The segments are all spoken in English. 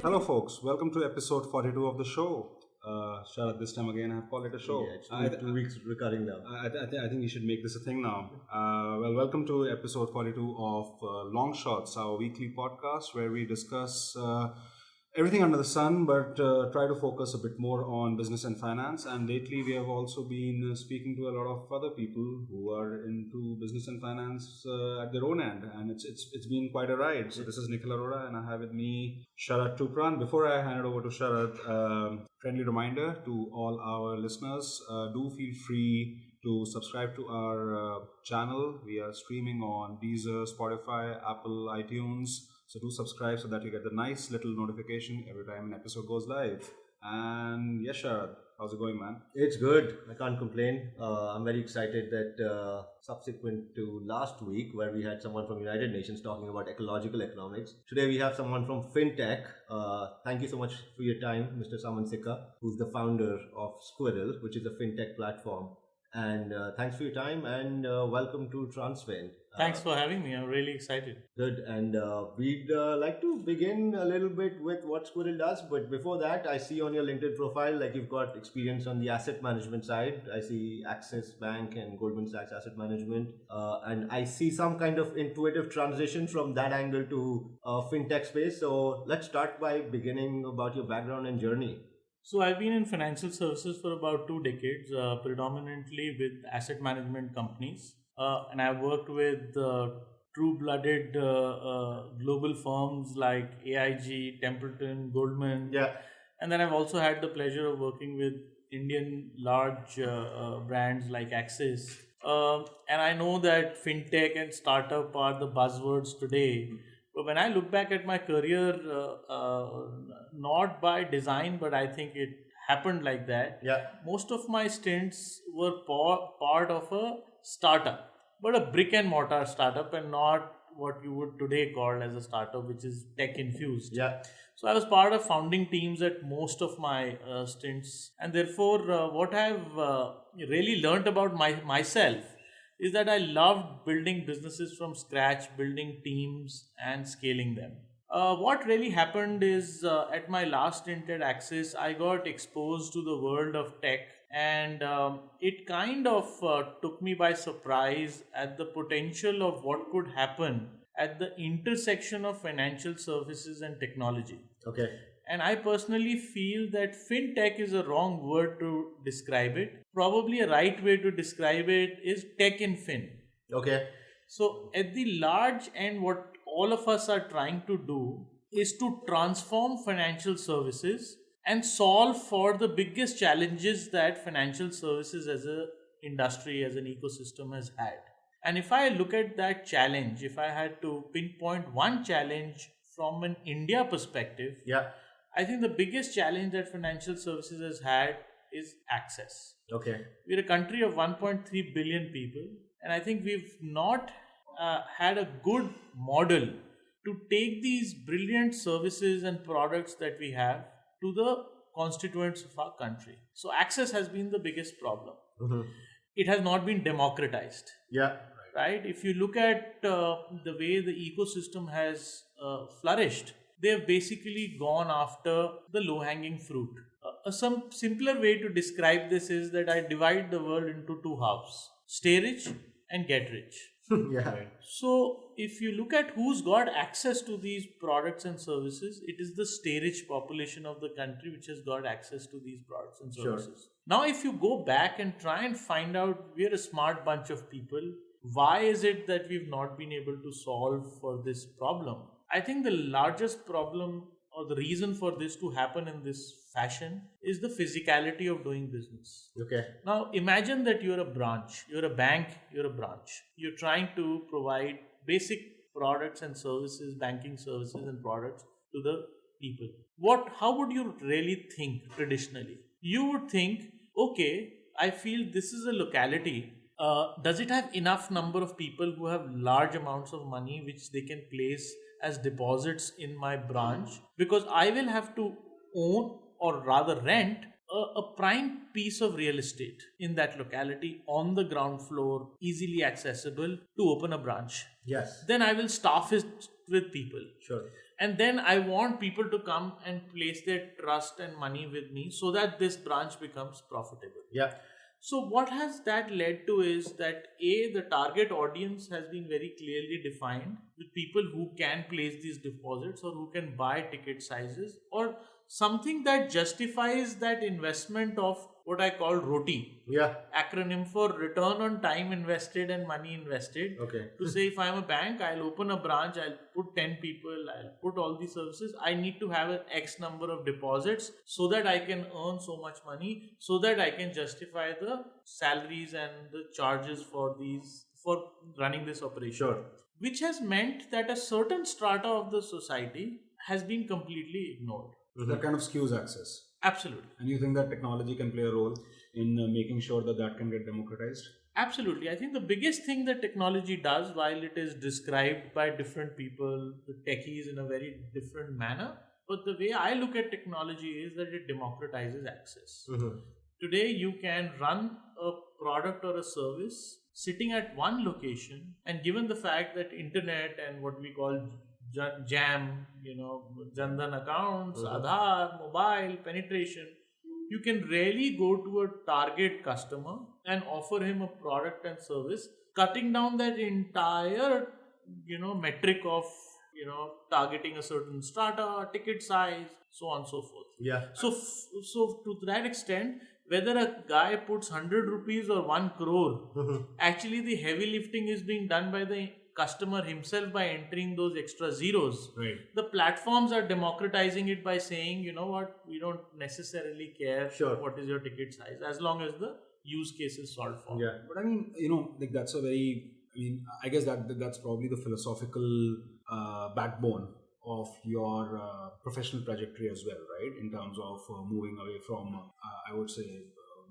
Hello, folks. Welcome to episode 42 of the show. Sharad, this time again, I have called it a show. Yeah, it's 2 weeks recording now. I think you should make this a thing now. Welcome to episode 42 of Long Shots, our weekly podcast where we discuss everything under the sun, but try to focus a bit more on business and finance. And lately, we have also been speaking to a lot of other people who are into business and finance at their own end, and it's been quite a ride. So this is Nikhil Arora, and I have with me Sharad Tupran. Before I hand it over to Sharad, friendly reminder to all our listeners: do feel free to subscribe to our channel. We are streaming on Deezer, Spotify, Apple, iTunes. So do subscribe so that you get the nice little notification every time an episode goes live. And yes, Sharad, how's it going, man? It's good. I can't complain. I'm very excited that subsequent to last week, where we had someone from United Nations talking about ecological economics, today we have someone from FinTech. Thank you so much for your time, Mr. Saman Sikka, who's the founder of Squirrel, which is a FinTech platform. And thanks for your time and welcome to Transfin. Thanks for having me. I'm really excited. Good. And we'd like to begin a little bit with what Squirrel does. But before that, I see on your LinkedIn profile, like you've got experience on the asset management side. I see Axis Bank and Goldman Sachs Asset Management. And I see some kind of intuitive transition from that angle to fintech space. So let's start by beginning about your background and journey. So I've been in financial services for about 2 decades, predominantly with asset management companies. And I've worked with true-blooded global firms like AIG, Templeton, Goldman. Yeah. And then I've also had the pleasure of working with Indian large brands like Axis. And I know that fintech and startup are the buzzwords today. But when I look back at my career, not by design, but I think it happened like that. Yeah. Most of my stints were part of a startup, but a brick and mortar startup and not what you would today call as a startup, which is tech infused. Yeah. So I was part of founding teams at most of my stints. And therefore, what I've really learned about myself is that I loved building businesses from scratch, building teams and scaling them. What really happened is at my last stint at Axis, I got exposed to the world of tech, and it kind of took me by surprise at the potential of what could happen at the intersection of financial services and technology. Okay. And I personally feel that fintech is a wrong word to describe it. Probably a right way to describe it is tech in fin. Okay. So at the large end, what all of us are trying to do is to transform financial services and solve for the biggest challenges that financial services as an industry, as an ecosystem has had. And if I look at that challenge, if I had to pinpoint one challenge from an India perspective, Yeah. I think the biggest challenge that financial services has had is access. Okay. We're a country of 1.3 billion people, and I think we've not had a good model to take these brilliant services and products that we have to the constituents of our country. So access has been the biggest problem. Mm-hmm. It has not been democratized. Yeah. Right? If you look at the way the ecosystem has flourished, they have basically gone after the low-hanging fruit. Some simpler way to describe this is that I divide the world into two halves: stay rich and get rich. Yeah. So if you look at who's got access to these products and services, it is the stay rich population of the country which has got access to these products and services. Now, if you go back and try and find out, we're a smart bunch of people. Why is it that we've not been able to solve for this problem? I think the largest problem or the reason for this to happen in this fashion is the physicality of doing business. Okay. Now, imagine that you're a branch, you're a bank, you're a branch. You're trying to provide basic products and services, banking services and products to the people. How would you really think traditionally? You would think, okay, I feel this is a locality. Does it have enough number of people who have large amounts of money which they can place as deposits in my branch? Because I will have to own or rather rent a prime piece of real estate in that locality on the ground floor, easily accessible to open a branch. Yes. Then I will staff it with people. Sure. And then I want people to come and place their trust and money with me so that this branch becomes profitable. Yeah. So what has that led to is that the target audience has been very clearly defined with people who can place these deposits or who can buy ticket sizes or something that justifies that investment of what I call ROTI, Yeah. acronym for return on time invested and money invested. Okay. To say if I'm a bank, I'll open a branch, I'll put 10 people, I'll put all these services. I need to have an X number of deposits so that I can earn so much money, so that I can justify the salaries and the charges for running this operation. Sure. Which has meant that a certain strata of the society has been completely ignored. That kind of skews access. Absolutely. And you think that technology can play a role in making sure that that can get democratized? Absolutely. I think the biggest thing that technology does, while it is described by different people, the techies, in a very different manner, but the way I look at technology is that it democratizes access. Mm-hmm. Today, you can run a product or a service sitting at one location, and given the fact that internet and what we call JAM, Jandan accounts, Aadhaar, mobile, penetration, you can really go to a target customer and offer him a product and service, cutting down that entire, metric of, targeting a certain strata, ticket size, so on and so forth. Yeah. So to that extent, whether a guy puts 100 rupees or 1 crore, actually the heavy lifting is being done by the customer himself by entering those extra zeros. Right. The platforms are democratizing it by saying, you know what, we don't necessarily care Sure. what is your ticket size as long as the use case is solved for. Yeah. But I mean, that's a very, I guess that's probably the philosophical backbone of your professional trajectory as well, right? In terms of moving away from, I would say,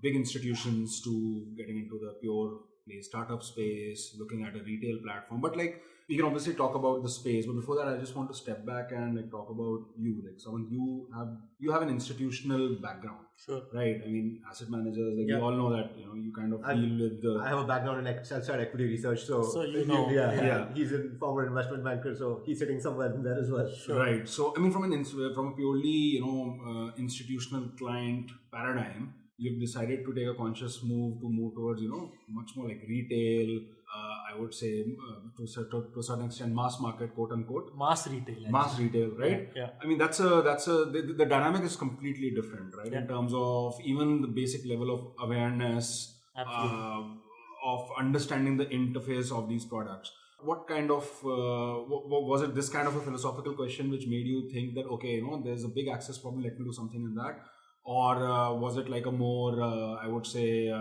big institutions to getting into the pure play startup space, looking at a retail platform. But like, we can obviously talk about the space, but before that, I just want to step back and like talk about you. Like, someone you have an institutional background, Sure. right? I mean, asset managers, like Yeah. we all know that you kind of deal with the. I have a background in sell-side equity research, So you know. Yeah. He's a former investment banker, so he's sitting somewhere in there as well. Right. So, I mean, from a purely, institutional client paradigm, you've decided to take a conscious move towards, much more like retail, I would say, to a certain extent, mass market, quote unquote. Mass retail. Mass retail, right? Yeah. I mean, the dynamic is completely different, right? Yeah. In terms of even the basic level of awareness, Absolutely. of understanding the interface of these products. What kind of, was it this kind of a philosophical question which made you think that, okay, there's a big access problem, let me do something in that? Or was it like a more, I would say,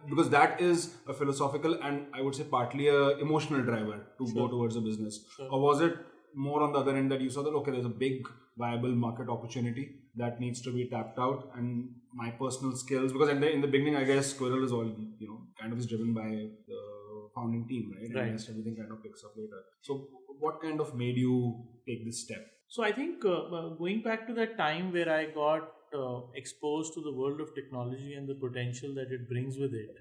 because that is a philosophical and I would say partly a emotional driver to go towards a business. Sure. Or was it more on the other end that you saw that, okay, there's a big viable market opportunity that needs to be tapped out, and my personal skills, because in the beginning, I guess Squirrel is all, kind of is driven by the founding team, right? Right. And I guess everything kind of picks up later. So what kind of made you take this step? So I think going back to that time where I got exposed to the world of technology and the potential that it brings with it,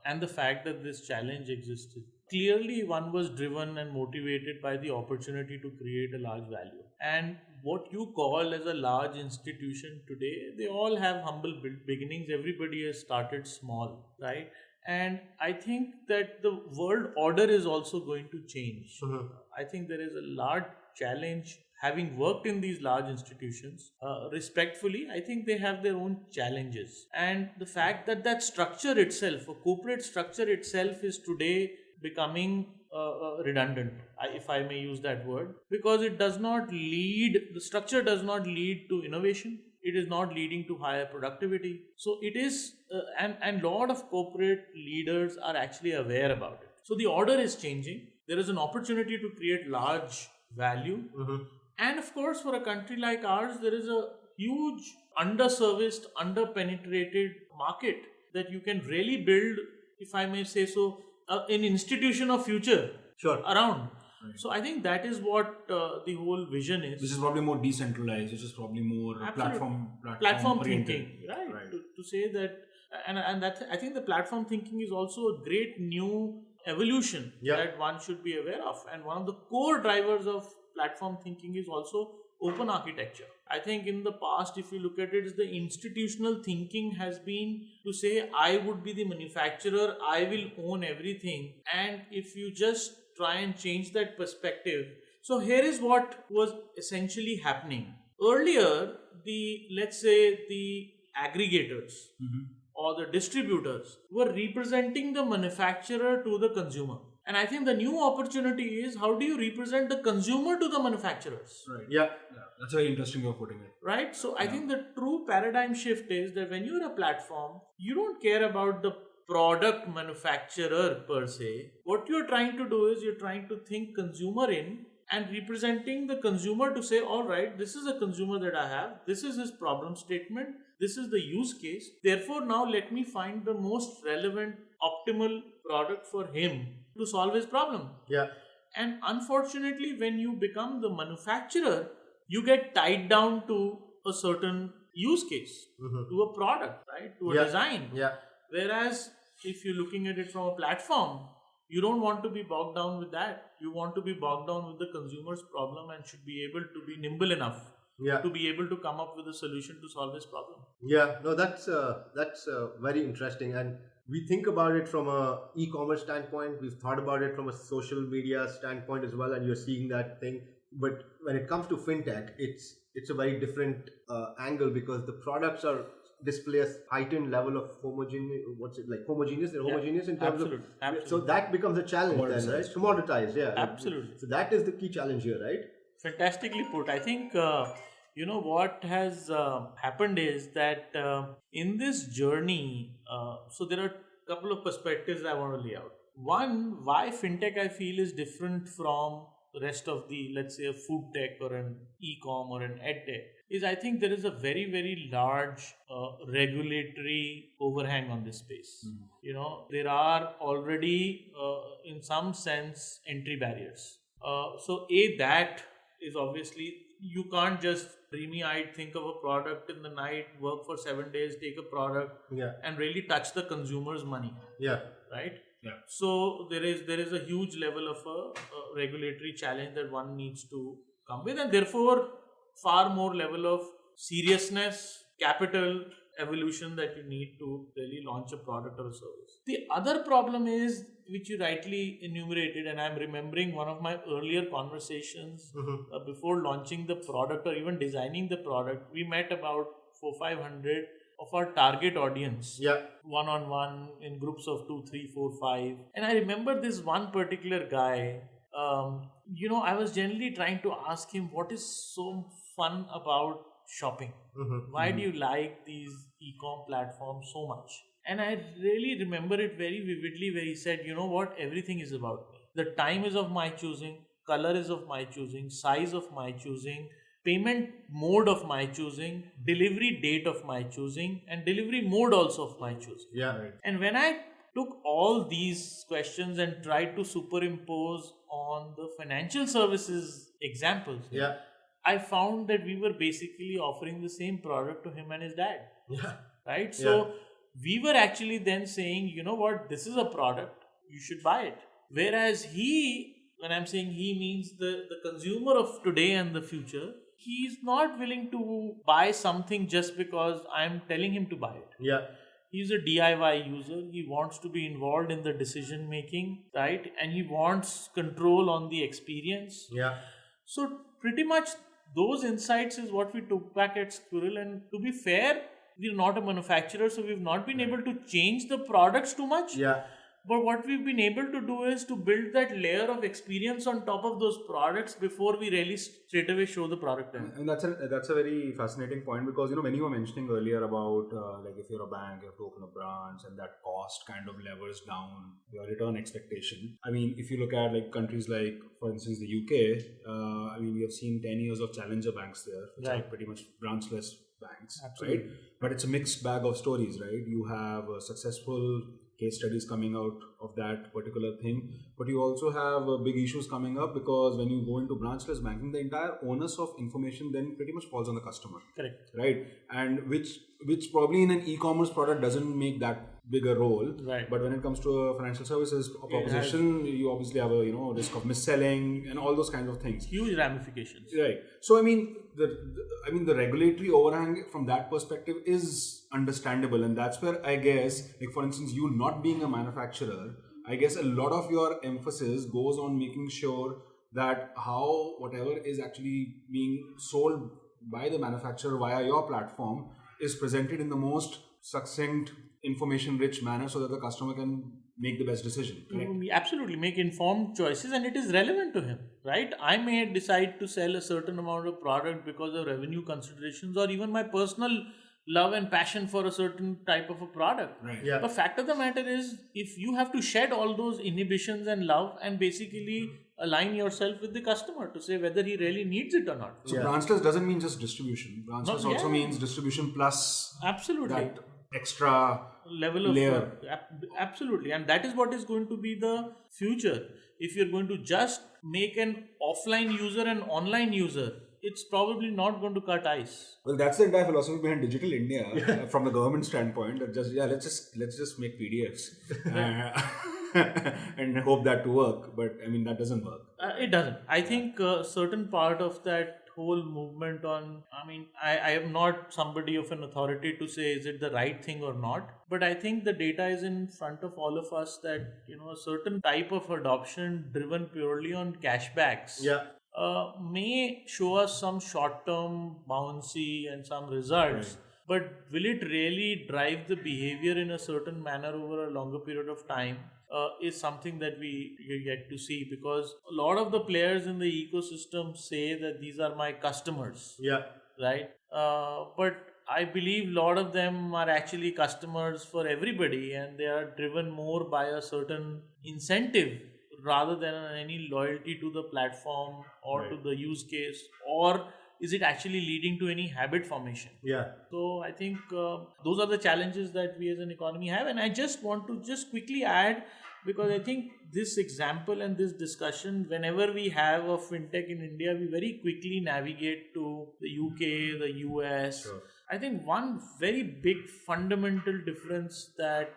and the fact that this challenge existed, clearly one was driven and motivated by the opportunity to create a large value. And what you call as a large institution today, they all have humble beginnings. Everybody has started small, right? And I think that the world order is also going to change. I think there is a large challenge. Having worked in these large institutions, respectfully, I think they have their own challenges. And the fact that structure itself, a corporate structure itself, is today becoming redundant, if I may use that word, because the structure does not lead to innovation. It is not leading to higher productivity. So it is, and lot of corporate leaders are actually aware about it. So the order is changing. There is an opportunity to create large value. And of course, for a country like ours, there is a huge underserviced, underpenetrated market that you can really build, if I may say so, an institution of future Sure. around. Right. So I think that is what the whole vision is. Which is probably more decentralized. Which is probably more platform oriented. thinking, right? Right. To say that, and that I think the platform thinking is also a great new evolution that one should be aware of. And one of the core drivers of platform thinking is also open architecture. I think in the past, if you look at it, is the institutional thinking has been to say, I would be the manufacturer, I will own everything. And if you just try and change that perspective. So here is what was essentially happening. Earlier, let's say the aggregators or the distributors were representing the manufacturer to the consumer. And I think the new opportunity is, how do you represent the consumer to the manufacturers? Right. Yeah. That's a very interesting way of putting it. Right? So I think the true paradigm shift is that when you're a platform, you don't care about the product manufacturer per se. What you're trying to do is you're trying to think consumer in and representing the consumer to say, all right, this is a consumer that I have. This is his problem statement. This is the use case. Therefore, now let me find the most relevant, optimal product for him to solve his problem. Yeah. And unfortunately, when you become the manufacturer, you get tied down to a certain use case, to a product, right? To a design. Yeah. Whereas if you're looking at it from a platform, you don't want to be bogged down with that. You want to be bogged down with the consumer's problem and should be able to be nimble enough to be able to come up with a solution to solve this problem. Yeah, no, that's very interesting, and we think about it from a e-commerce standpoint. We've thought about it from a social media standpoint as well, and you're seeing that thing. But when it comes to fintech, it's a very different angle because the products are display a heightened level of homogeneous. What's it like? Homogeneous. They're homogeneous in terms of. So that becomes a challenge then, right? Commoditized, yeah. Absolutely. So that is the key challenge here, right? Fantastically put. I think what has happened is that in this journey, so there are a couple of perspectives I want to lay out. One, why fintech I feel is different from the rest of the, let's say, a food tech or an e-com or an ed tech, is I think there is a very, very large regulatory overhang on this space. There are already, in some sense, entry barriers. So that is obviously, you can't just dreamy-eyed think of a product in the night, work for 7 days, take a product and really touch the consumer's money. Yeah. Right? Yeah. So there is a huge level of a regulatory challenge that one needs to come with, and therefore far more level of seriousness, capital, evolution that you need to really launch a product or a service. The other problem is, which you rightly enumerated, and I'm remembering one of my earlier conversations before launching the product or even designing the product, we met about 400-500 of our target audience, one-on-one in groups of 2, 3, 4, 5. And I remember this one particular guy, I was generally trying to ask him, what is so fun about shopping? Why do you like these e-com platforms so much? And I really remember it very vividly where he said, everything is about me. The time is of my choosing, color is of my choosing, size of my choosing, payment mode of my choosing, delivery date of my choosing, and delivery mode also of my choosing. Yeah. Right. And when I took all these questions and tried to superimpose on the financial services examples, I found that we were basically offering the same product to him and his dad. Yeah. Right? So we were actually then saying, this is a product, you should buy it. Whereas when I'm saying he, means the consumer of today and the future, he's not willing to buy something just because I'm telling him to buy it. Yeah. He's a DIY user. He wants to be involved in the decision making, right? And he wants control on the experience. Yeah. So pretty much those insights is what we took back at Squirrel. And to be fair, we're not a manufacturer, so we've not been able to change the products too much. Yeah. But what we've been able to do is to build that layer of experience on top of those products before we really straight away show the product. And that's a very fascinating point, because when you were mentioning earlier about if you're a bank, you have to open a branch, and that cost kind of levers down your return expectation. I mean, if you look at countries like, for instance, the UK, we have seen 10 years of challenger banks there, which are pretty much branchless banks. Absolutely. Right? But it's a mixed bag of stories, right? You have a successful case studies coming out of that particular thing. But you also have big issues coming up, because when you go into branchless banking, the entire onus of information then pretty much falls on the customer. Correct. Right? And which probably in an e-commerce product doesn't make that big a role. Right. But when it comes to a financial services proposition, you obviously have a risk of mis-selling and all those kinds of things. Huge ramifications. Right. So I mean, the regulatory overhang from that perspective is understandable, and that's where I guess, like for instance, you not being a manufacturer, I guess a lot of your emphasis goes on making sure that how whatever is actually being sold by the manufacturer via your platform is presented in the most succinct, information-rich manner, so that the customer can make the best decision. Correct? Absolutely, make informed choices, and it is relevant to him, right? I may decide to sell a certain amount of product because of revenue considerations, or even my personal love and passion for a certain type of a product. Right. Yeah. But fact of the matter is, if you have to shed all those inhibitions and love, and basically align yourself with the customer to say whether he really needs it or not. So branchless doesn't mean just distribution. Branchless also means distribution plus Absolutely. that extra level of layer. Absolutely, and that is what is going to be the future. If you're going to just make an offline user an online user, it's probably not going to cut ice. Well, that's the entire philosophy behind Digital India from the government standpoint. That let's just make PDFs and hope that to work. But I mean, that doesn't work. It doesn't. I think certain part of that whole movement I am not somebody of an authority to say is it the right thing or not, but I think the data is in front of all of us that a certain type of adoption driven purely on cashbacks may show us some short-term bouncy and some results, but will it really drive the behavior in a certain manner over a longer period of time? Is something that we get to see, because a lot of the players in the ecosystem say that these are my customers. Yeah. Right? But I believe a lot of them are actually customers for everybody, and they are driven more by a certain incentive rather than any loyalty to the platform or to the use case, or is it actually leading to any habit formation? Yeah. So I think those are the challenges that we as an economy have. And I just want to just quickly add, because I think this example and this discussion, whenever we have a fintech in India, we very quickly navigate to the UK, the US. Sure. I think one very big fundamental difference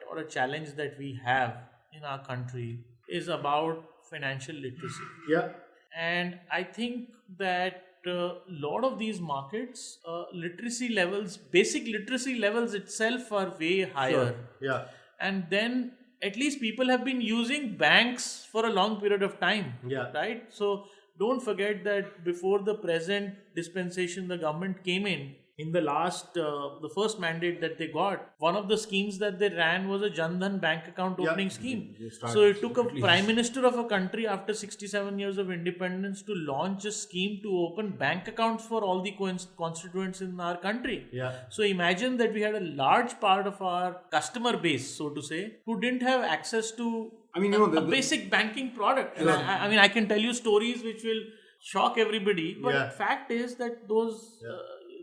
or a challenge that we have in our country is about financial literacy. Yeah. And I think that a lot of these markets, literacy levels, basic literacy levels itself are way higher. Sure. Yeah. And then at least people have been using banks for a long period of time. Yeah. Right? So don't forget that before the present dispensation, the government came in the last, the first mandate that they got, one of the schemes that they ran was a Jan Dhan bank account opening scheme. So it took a prime minister of a country after 67 years of independence to launch a scheme to open bank accounts for all the constituents in our country. Yeah. So imagine that we had a large part of our customer base, so to say, who didn't have access to a basic banking product. I can tell you stories which will shock everybody, but fact is that those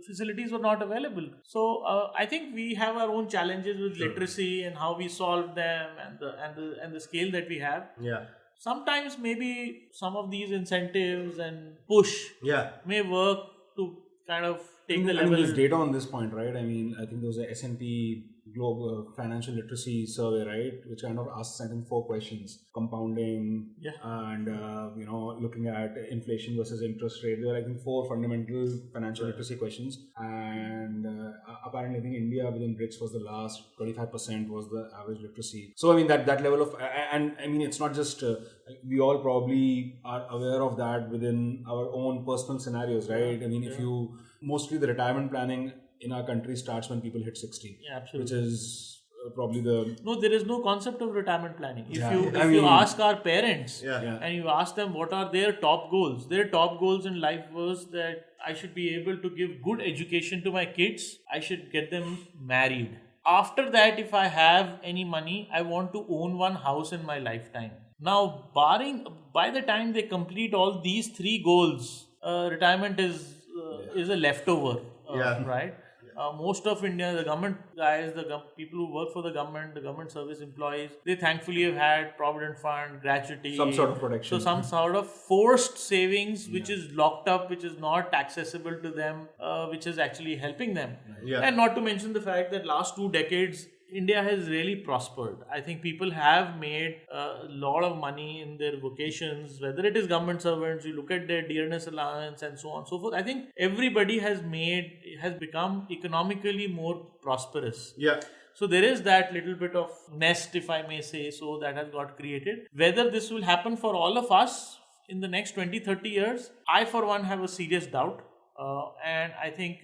facilities were not available. So I think we have our own challenges with literacy and how we solve them, and the scale that we have. Yeah. Sometimes maybe some of these incentives and push may work to kind of take the level. There's data on this point, right? I think there was a S&P Global Financial Literacy Survey, right, which kind of asks, I think, 4 questions: compounding, and looking at inflation versus interest rate. There are, I think, 4 fundamental financial literacy questions, and apparently, I think India within BRICS was the last. 25% was the average literacy. So I mean that level of, and I mean it's not just we all probably are aware of that within our own personal scenarios, right? I mean, if you mostly the retirement planning in our country starts when people hit 60, which is probably there is no concept of retirement planning. If you ask our parents and you ask them what are their top goals in life was that I should be able to give good education to my kids, I should get them married. After that, if I have any money, I want to own one house in my lifetime. Now, by the time they complete all these 3 goals, retirement is a leftover, right? Most of India, the government guys, people who work for the government service employees, they thankfully have had provident fund, gratuity, Some sort of protection. So some sort of forced savings, which is locked up, which is not accessible to them, which is actually helping them. Yeah. And not to mention the fact that last 2 decades, India has really prospered. I think people have made a lot of money in their vocations, whether it is government servants, you look at their dearness allowance and so on and so forth. I think everybody has become economically more prosperous. Yeah. So there is that little bit of nest, if I may say so, that has got created. Whether this will happen for all of us in the next 20, 30 years, I for one have a serious doubt. And I think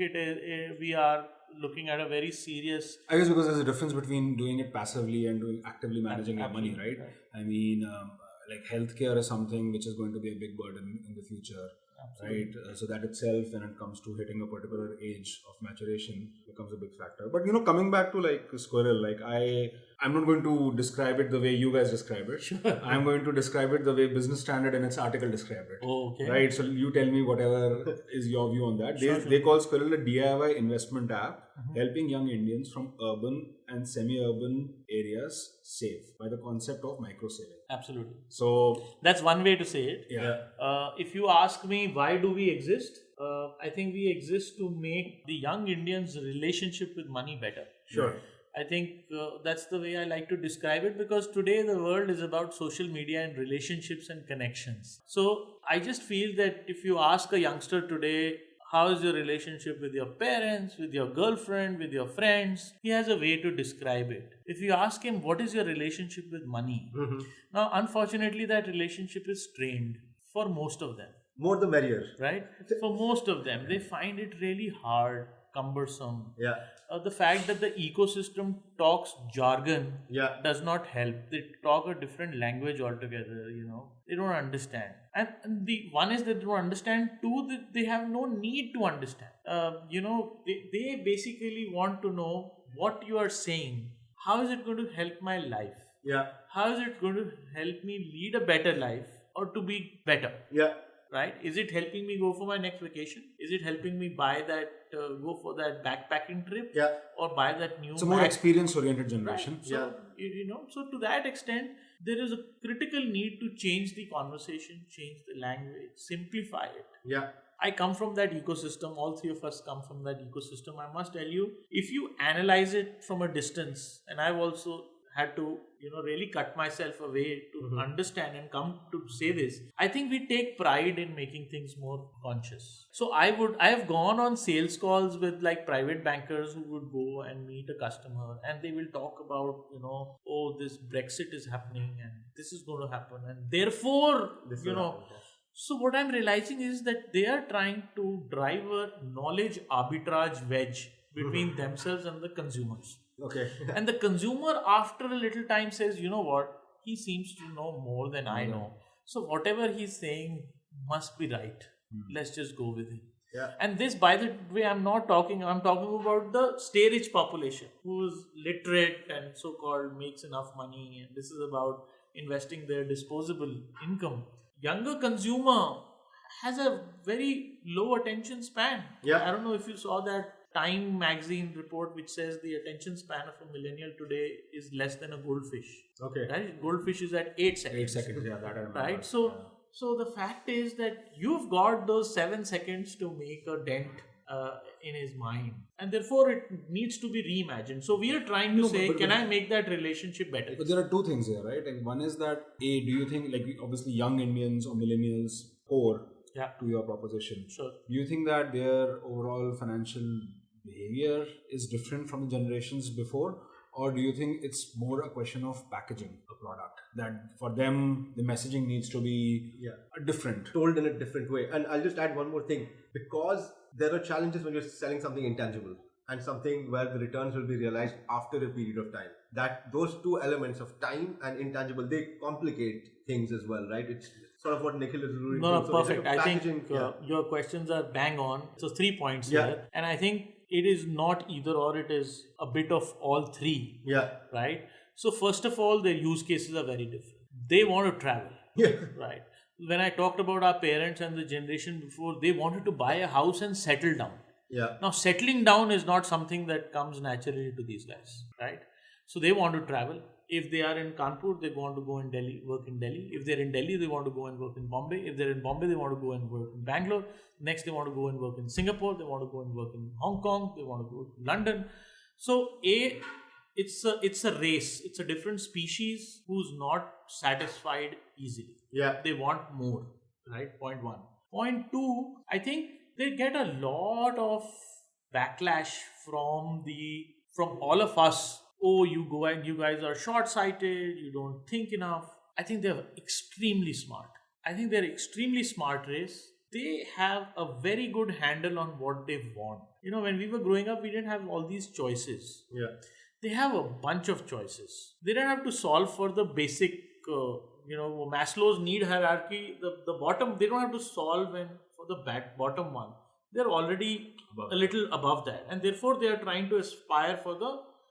we are looking at a very serious... I guess because there's a difference between doing it passively and doing actively managing your money, right? I mean, like healthcare is something which is going to be a big burden in the future, right? So that itself, when it comes to hitting a particular age of maturation, becomes a big factor. But coming back to like Squirrel, like I'm not going to describe it the way you guys describe it. Sure. I'm going to describe it the way Business Standard in its article described it. Oh, okay. Right. So you tell me whatever is your view on that. They call Squirrel a DIY investment app, helping young Indians from urban and semi-urban areas save by the concept of micro saving. Absolutely. So that's one way to say it. Yeah. If you ask me why do we exist, I think we exist to make the young Indians' relationship with money better. Sure. I think that's the way I like to describe it, because today the world is about social media and relationships and connections. So I just feel that if you ask a youngster today, how is your relationship with your parents, with your girlfriend, with your friends, he has a way to describe it. If you ask him, what is your relationship with money? Now, unfortunately, that relationship is strained for most of them. More the merrier. Right? For most of them, they find it really hard, cumbersome. Yeah. The fact that the ecosystem talks jargon does not help. They talk a different language altogether, They don't understand. And the one is that they don't understand. Two, that they have no need to understand. They basically want to know what you are saying. How is it going to help my life? Yeah. How is it going to help me lead a better life or to be better? Yeah. Right? Is it helping me go for my next vacation? Is it helping me go for that backpacking trip? Yeah. Or buy that new... It's a more experience-oriented generation. Right. So, so to that extent, there is a critical need to change the conversation, change the language, simplify it. Yeah. I come from that ecosystem. All three of us come from that ecosystem. I must tell you, if you analyze it from a distance, and I've also had to, really cut myself away to understand and come to say this. I think we take pride in making things more conscious. So I have gone on sales calls with like private bankers who would go and meet a customer and they will talk about, oh, this Brexit is happening and this is going to happen. And therefore, so what I'm realizing is that they are trying to drive a knowledge arbitrage wedge between themselves and the consumers. Okay. And the consumer after a little time says, you know what, he seems to know more than I know. So whatever he's saying must be right. Let's just go with it. Yeah. And this, by the way, I'm talking about the stay-rich population who's literate and so-called makes enough money. And this is about investing their disposable income. Younger consumer has a very low attention span. Yeah. I don't know if you saw that Time magazine report which says the attention span of a millennial today is less than a goldfish. Okay. Right? Goldfish is at 8 seconds. 8 seconds, yeah, that I remember. Right? So the fact is that you've got those 7 seconds to make a dent in his mind. And therefore it needs to be reimagined. So we are trying to say, can I make that relationship better? But there are two things here, right? Like one is that, do you think, like obviously young Indians or millennials core to your proposition. Sure. Do you think that their overall financial behavior is different from the generations before, or do you think it's more a question of packaging a product, that for them the messaging needs to be different, told in a different way? And I'll just add one more thing, because there are challenges when you're selling something intangible and something where the returns will be realized after a period of time. That those two elements of time and intangible, they complicate things as well, right? It's sort of what Nikhil is alluding to. No, So perfect. like I think your questions are bang on. So 3 points here. And I think it is not either or, it is a bit of all three. Yeah. Right? So first of all, their use cases are very different. They want to travel. Yeah. Right? When I talked about our parents and the generation before, they wanted to buy a house and settle down. Yeah. Now, settling down is not something that comes naturally to these guys, right? So they want to travel. If they are in Kanpur, they want to go in Delhi, work in Delhi. If they're in Delhi, they want to go and work in Bombay. If they're in Bombay, they want to go and work in Bangalore. Next, they want to go and work in Singapore. They want to go and work in Hong Kong. They want to go to London. So it's a race. It's a different species who's not satisfied easily. Yeah. They want more, right? Point one. Point two, I think they get a lot of backlash from all of us. Oh, you guys are short-sighted, you don't think enough. I think they're extremely smart. I think they're extremely smart race. They have a very good handle on what they want. When we were growing up, we didn't have all these choices. Yeah. They have a bunch of choices. They don't have to solve for the basic, Maslow's need hierarchy. The bottom, they don't have to solve for the bottom one. They're already a little above that, and therefore they are trying to aspire for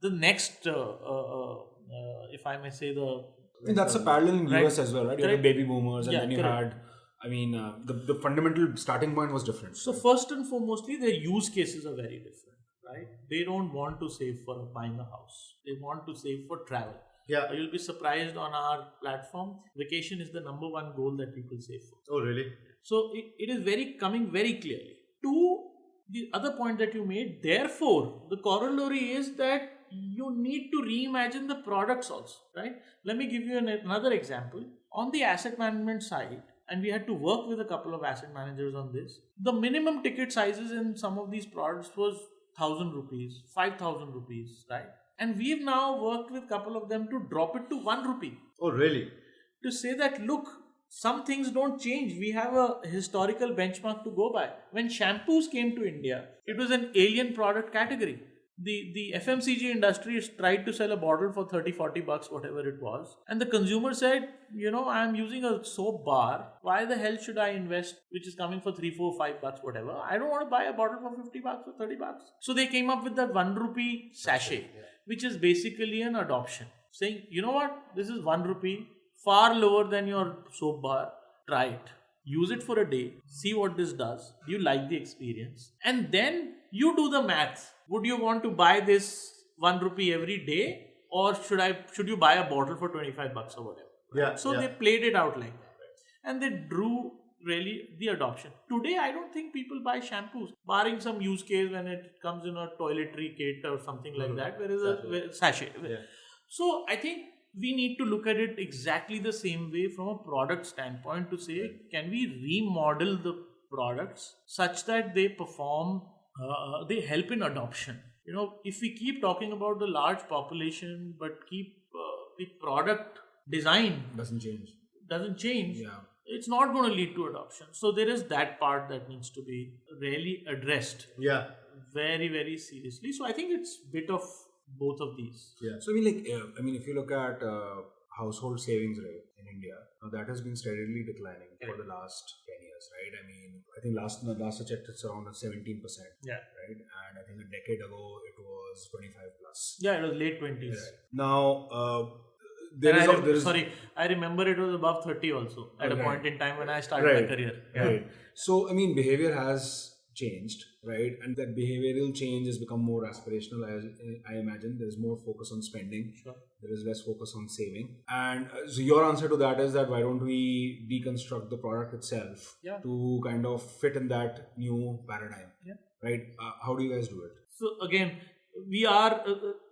the next, if I may say, I think that's a parallel in Right. US as well, right? You had the Correct. baby boomers, and Yeah, then you correct. had, the fundamental starting point was different. So first and foremostly, their use cases are very different, right? They don't want to save for buying a house. They want to save for travel. Yeah. You'll be surprised on our platform. Vacation is the number one goal that people save for. Oh, really? So it is coming very clearly. To the other point that you made, therefore, the corollary is that you need to reimagine the products also, right? Let me give you another example. On the asset management side, and we had to work with a couple of asset managers on this, the minimum ticket sizes in some of these products was 1,000 rupees, 5,000 rupees, right? And we've now worked with a couple of them to drop it to 1 rupee. Oh, really? To say that, look, some things don't change. We have a historical benchmark to go by. When shampoos came to India, it was an alien product category. The FMCG industry has tried to sell a bottle for 30, 40 bucks, whatever it was. And the consumer said, I'm using a soap bar. Why the hell should I invest, which is coming for 3, 4, 5 bucks, whatever? I don't want to buy a bottle for 50 bucks or 30 bucks. So they came up with that 1 rupee sachet, which is basically an adoption. Saying, you know what? This is 1 rupee, far lower than your soap bar. Try it. Use it for a day. See what this does. Do you like the experience? And then you do the math. Would you want to buy this 1 rupee every day? Or should you buy a bottle for 25 bucks or whatever? Yeah. So they played it out like that. And they drew really the adoption. Today, I don't think people buy shampoos, barring some use case when it comes in a toiletry kit or something like that, where is a sachet. Yeah. So I think we need to look at it exactly the same way from a product standpoint to say, can we remodel the products such that they perform, they help in adoption? If we keep talking about the large population but keep the product design Doesn't change. Yeah. it's not going to lead to adoption. So there is that part that needs to be really addressed Yeah. very, very seriously. So I think it's a bit of both of these. Yeah. So if you look at household savings rate in India, that has been steadily declining for the last 10 years, right? I think last I checked, it's around 17%. Yeah. Right, and I think a decade ago it was 25 plus. Yeah, it was late 20s. Right. Now, I remember it was above 30 also at a Right. point in time when I started my career. Yeah. Right. So, behavior has changed, right? And that behavioral change has become more aspirational. I imagine there's more focus on spending. Sure. There is less focus on saving. And so your answer to that is that why don't we deconstruct the product itself to kind of fit in that new paradigm? Yeah. Right? How do you guys do it? So again, we are,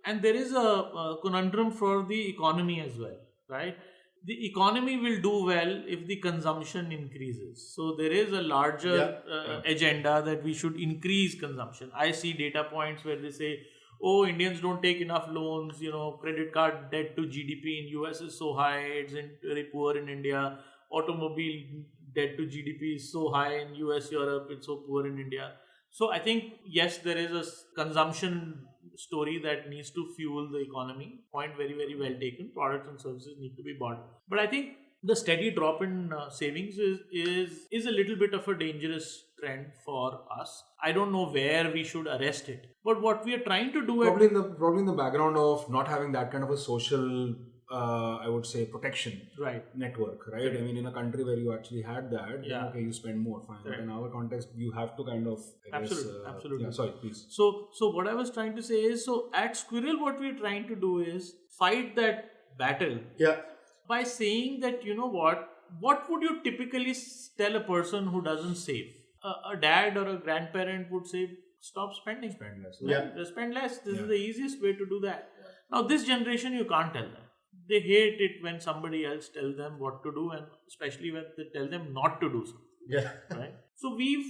and there is a conundrum for the economy as well, right? The economy will do well if the consumption increases. So there is a larger agenda that we should increase consumption. I see data points where they say, oh, Indians don't take enough loans, credit card debt to GDP in US is so high, it's very poor in India. Automobile debt to GDP is so high in US, Europe, it's so poor in India. So I think, yes, there is a consumption story that needs to fuel the economy. Point very, very well taken. Products and services need to be bought. But I think the steady drop in savings is a little bit of a dangerous trend for us. I don't know where we should arrest it. But what we are trying to do Probably in the background of not having that kind of a social I would say, protection Right. network, right? I mean, in a country where you actually had that, then Yeah. okay, you spend more, fine. But Correct. in our context, you have to kind of, I guess, Absolutely. Yeah, sorry, please. So what I was trying to say is, so at Squirrel, what we're trying to do is fight that battle Yeah. by saying that, you know what would you typically tell a person who doesn't save? A dad or a grandparent would say, stop spending. Spend less. Yeah. Just spend less. This Yeah. is the easiest way to do that. Now, this generation, you can't tell them. They hate it when somebody else tells them what to do, and especially when they tell them not to do something. Yeah. Right? So we've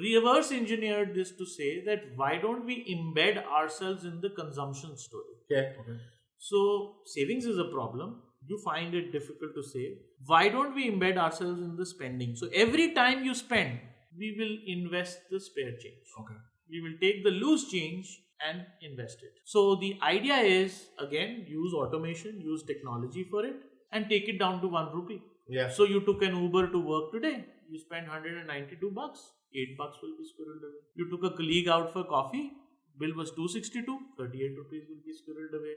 reverse engineered this to say that why don't we embed ourselves in the consumption story? Okay. So savings is a problem. You find it difficult to save. Why don't we embed ourselves in the spending? So every time you spend, we will invest the spare change. Okay. We will take the loose change and invest it. So the idea is, again, use automation, use technology for it, and take it down to 1 rupee. Yeah. So you took an Uber to work today. You spent $192. $8 will be squirreled away. You took a colleague out for coffee. Bill was 262. 38 rupees will be squirreled away.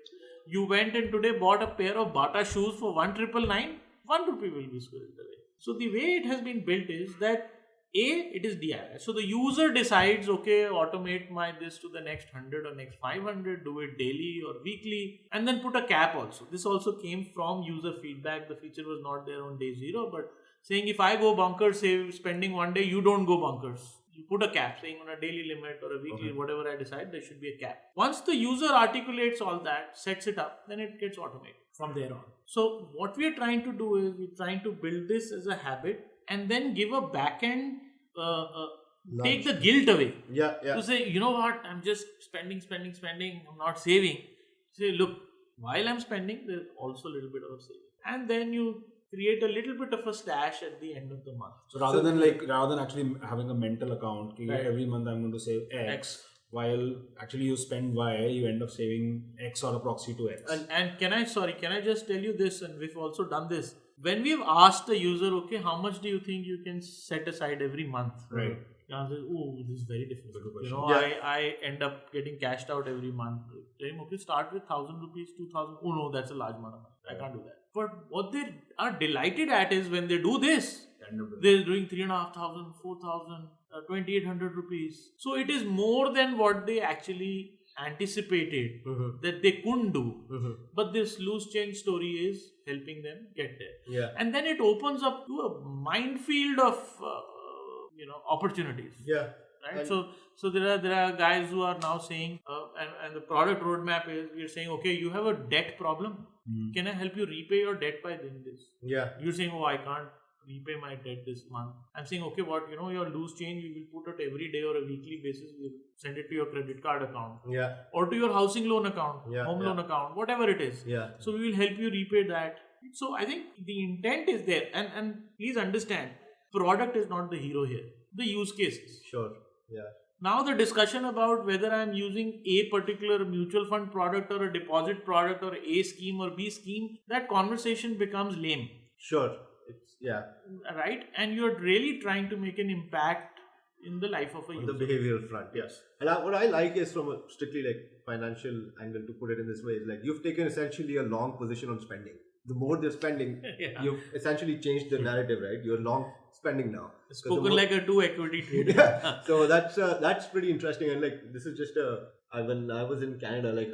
You went and today bought a pair of Bata shoes for 1,999. 1 rupee will be squirreled away. So the way it has been built is that it is DIY. So the user decides, okay, automate my this to the next 100 or next 500, do it daily or weekly, and then put a cap also. This also came from user feedback. The feature was not there on day 0, but saying if I go bonkers, say spending one day, you don't go bonkers. You put a cap, saying on a daily limit or a weekly, whatever I decide, there should be a cap. Once the user articulates all that, sets it up, then it gets automated from there on. So what we are trying to do is we're trying to build this as a habit and then give a back-end, take the guilt away. Yeah. Yeah. To say, you know what, I'm just spending, I'm not saving. Say, look, while I'm spending, there's also a little bit of saving. And then you create a little bit of a stash at the end of the month. So rather than actually having a mental account, okay, Right. every month I'm going to save X. While actually you spend Y, you end up saving X or a proxy to X. And can I just tell you this, and we've also done this. When we've asked the user, okay, how much do you think you can set aside every month? Right. The answer is, oh, this is very difficult. You know, Yeah. I end up getting cashed out every month. Tell him, okay, start with 1,000 rupees, 2,000. Oh no, that's a large amount of money. I can't do that. But what they are delighted at is when they do this, they're doing 3,500, 4,000, 2,800 rupees. So it is more than what they actually anticipated that they couldn't do. But this loose change story is helping them get there. Yeah. And then it opens up to a minefield of opportunities. Yeah. Right. And- So there are guys who are now saying, and the product roadmap is we're saying, okay, you have a debt problem. Can I help you repay your debt by doing this? Yeah. You're saying, oh, I can't repay my debt this month. I'm saying, okay, your loose change, we will put it every day or a weekly basis. We'll send it to your credit card account Yeah. or to your housing loan account, Yeah, home yeah. loan account, whatever it is. Yeah. So we will help you repay that. So I think the intent is there. And please understand, product is not the hero here. The use cases. Sure. Yeah. Now the discussion about whether I'm using a particular mutual fund product or a deposit product or A scheme or B scheme, that conversation becomes lame, Sure. Yeah. right? And you're really trying to make an impact in the life of a On the user. behavioral front, yes. And what I like is from a strictly like financial angle to put it in this way is like you've taken essentially a long position on spending. The more they're spending, Yeah. you've essentially changed the narrative, right? You're long spending now. So the Spoken more- like a 2 equity trader. Yeah. So that's pretty interesting. And like this is just when I was in Canada, like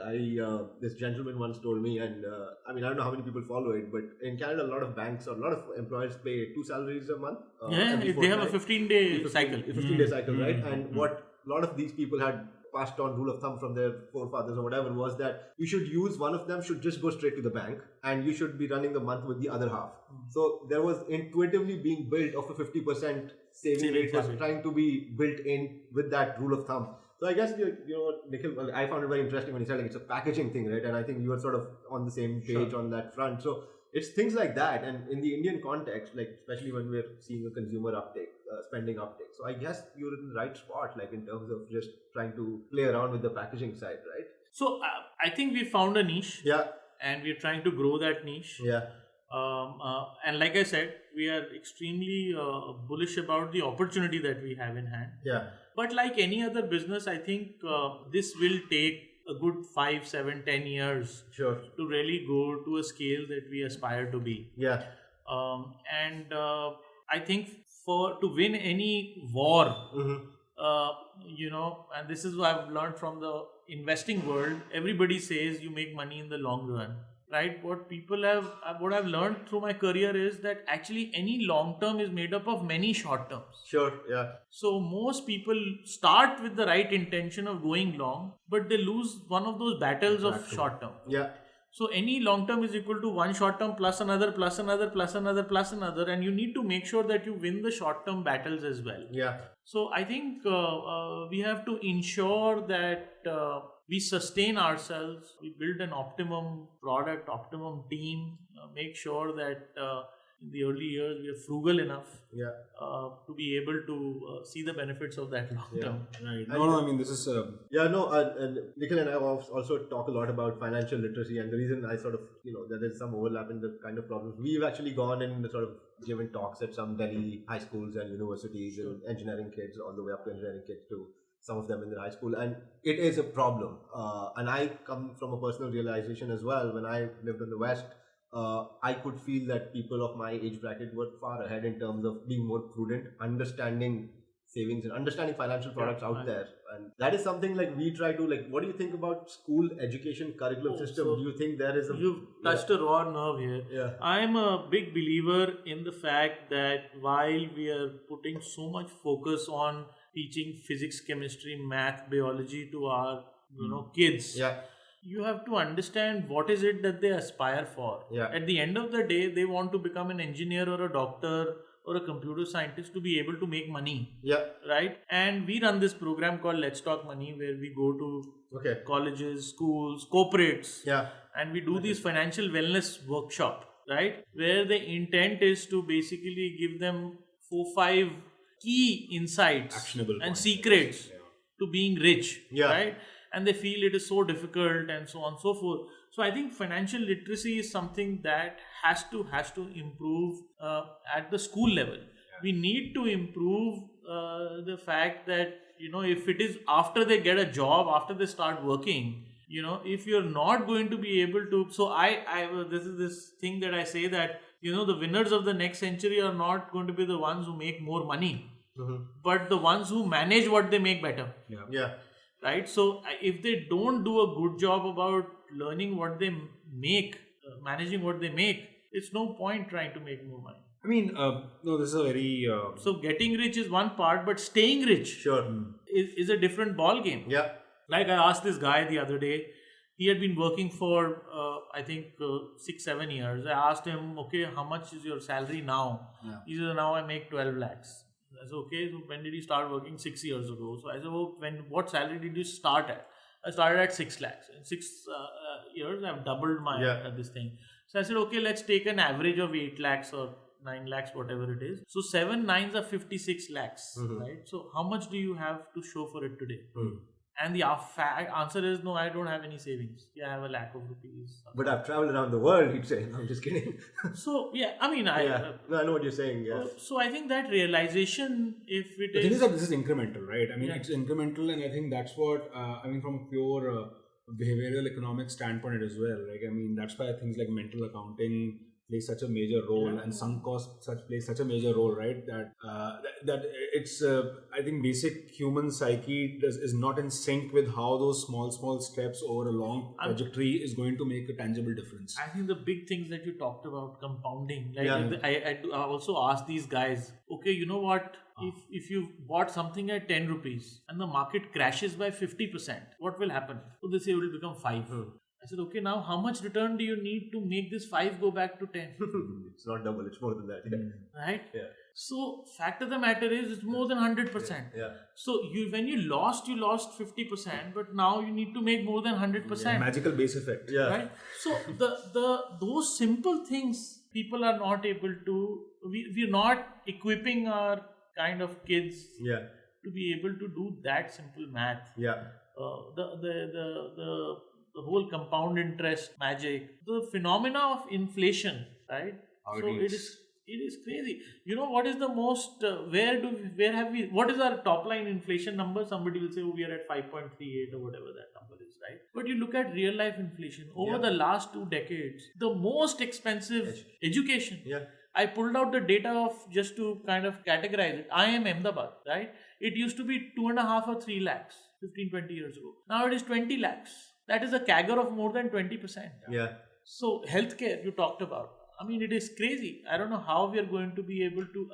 this gentleman once told me, and I mean I don't know how many people follow it, but in Canada a lot of banks or a lot of employers pay 2 salaries a month. Yeah, every they have a fortnight. 15-day cycle. 15-day cycle, right? And what a lot of these people had passed on rule of thumb from their forefathers or whatever was that you should use one of them should just go straight to the bank and you should be running the month with the other half. So there was intuitively being built of a 50% saving rate was habit. trying to be built in with that rule of thumb. So I guess you know what, Nikhil, well, I found it very interesting when you said like it's a packaging thing, right? And I think you were sort of on the same page on that front. So it's things like that, and in the Indian context, like especially when we're seeing a consumer uptake, spending uptake. So I guess you're in the right spot, like in terms of just trying to play around with the packaging side, right? So I think we found a niche Yeah, and we're trying to grow that niche. yeah, And like I said, we are extremely bullish about the opportunity that we have in hand. yeah, But like any other business, I think this will take a good 5, 7, 10 years Sure. to really go to a scale that we aspire to be. Yeah. And I think to win any war, and this is what I've learned from the investing world. Everybody says you make money in the long run, right? What I've learned through my career is that actually any long term is made up of many short terms. Sure. Yeah. So most people start with the right intention of going long, but they lose one of those battles of short term. Yeah. So any long term is equal to one short term plus another, plus another, plus another, plus another, and you need to make sure that you win the short term battles as well. Yeah. So I think we have to ensure that we sustain ourselves, we build an optimum product, optimum team, make sure that in the early years we are frugal enough to be able to see the benefits of that long term. Right. No, I mean, this is... Nikhil and I also talk a lot about financial literacy, and the reason I sort of, there is some overlap in the kind of problems. We've actually gone and sort of given talks at some Delhi high schools and universities and engineering kids, all the way up to engineering kids to some of them in their high school, and it is a problem. And I come from a personal realization as well. When I lived in the West, I could feel that people of my age bracket were far ahead in terms of being more prudent, understanding savings and understanding financial products out there. And that is something like we try to, what do you think about school education curriculum system? Do you think there is You've touched a raw nerve here. Yeah. I'm a big believer in the fact that while we are putting so much focus on teaching physics, chemistry, math, biology to our kids, you have to understand what is it that they aspire for. At the end of the day, they want to become an engineer or a doctor or a computer scientist to be able to make money. Right? And we run this program called Let's Talk Money, where we go to colleges, schools, corporates, and we do these financial wellness workshop, right? Where the intent is to basically give them 4-5 key insights, actionable and points, secrets to being rich, Yeah. right? And they feel it is so difficult and so on and so forth. So I think financial literacy is something that has to improve at the school level. We need to improve the fact that if it is after they get a job, after they start working, if you're not going to be able to. So this is this thing that I say that the winners of the next century are not going to be the ones who make more money, but the ones who manage what they make better. Right? So if they don't do a good job about learning what they make, managing what they make, it's no point trying to make more money. I mean, no, this is a very... So getting rich is one part, but staying rich is a different ball game. Like I asked this guy the other day, he had been working for, I think, 6-7 years. I asked him, okay, how much is your salary now? He said, now I make 12 lakhs. I said, okay, so when did you start working? 6 years ago. So I said, well, what salary did you start at? I started at 6 lakhs. In 6 years, I've doubled my this thing. So I said, okay, let's take an average of 8 lakhs or 9 lakhs, whatever it is. So 7 9s are 56 lakhs, right? So how much do you have to show for it today? And the answer is, no, I don't have any savings. I have 1 lakh of rupees. But I've traveled around the world, he'd say. No, I'm just kidding. So, I mean, no, I know what you're saying. So I think that realization, if it The is... thing is that this is incremental, right? I mean, it's incremental, and I think that's what, from a pure behavioral economic standpoint as well. Like, I mean, that's why things like mental accounting play such a major role, and sunk cost play such a major role, right? That it's I think basic human psyche is not in sync with how those small steps over a long trajectory is going to make a tangible difference. I think the big things that you talked about, compounding, like I also asked these guys, okay, you know what? If you bought something at 10 rupees and the market crashes by 50%, what will happen? So they say it will become 5. I said, okay, now how much return do you need to make this 5 go back to 10? It's not double, it's more than that. Right? So, fact of the matter is, it's more than 100%. So, when you lost 50%, but now you need to make more than 100%. Magical base effect. Right? So, those simple things, people are not able to, we're not equipping our kind of kids to be able to do that simple math. The whole compound interest magic, the phenomena of inflation, right? So it It is crazy. You know what is the most? Where have we? What is our top line inflation number? Somebody will say, "Oh, we are at 5.38 or whatever that number is," right? But you look at real life inflation over the last 2 decades. The most expensive education. Yeah. I pulled out the data of just to kind of categorize it. I am Ahmedabad, right? It used to be 2.5 or 3 lakhs 15, 20 years ago. Now it is 20 lakhs. That is a CAGR of more than 20%. Yeah. So healthcare you talked about. I mean, it is crazy. I don't know how we are going to be able to,